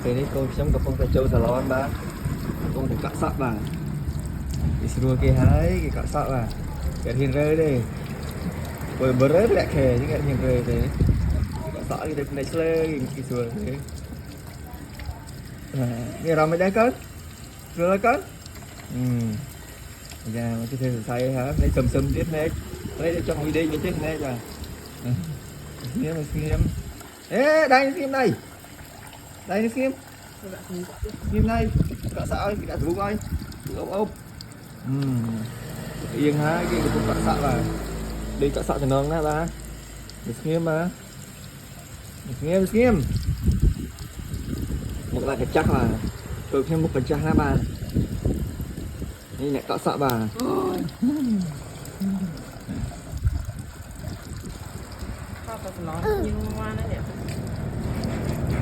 ពេលនេះកូនខ្ញុំកំពុងតែចូលសាឡនបាទកំពុងតែកាក់សក់បាទវាស្រួលគេហើយគេកាក់សក់បាទគេហ៊ានរើទេបើរើលាក់ខែគេហ៊ានរើទេកាក់សក់គេទៅផ្នែកឆ្លើគេស្រួលទេមានអារម្មណ៍មិនដែរកូនស្រួលហើយកូនយ៉ាមកធ្វើសរសៃហើយនេះសឹមទៀតនេះចង់វីដេអូវិញទៀតនេះបាទស្ងៀមអេដៃស្ងៀមដៃនេះស្ងៀមនេះកាក់សក់ឲ្យគេដាក់ទ្រូងឲ្យអូបអៀងហើយគេកំពុងកាក់សក់បាទដេកកាក់សក់ចំណងណាបាទស្ងៀមបាទស្ងៀមមកដាក់កញ្ចាស់បាទពេលខ្ញុំមកកញ្ចាស់ណាបាទនេះអ្នកកាក់សក់បាទข้าวปลาสลอนยิงมาเนี่ย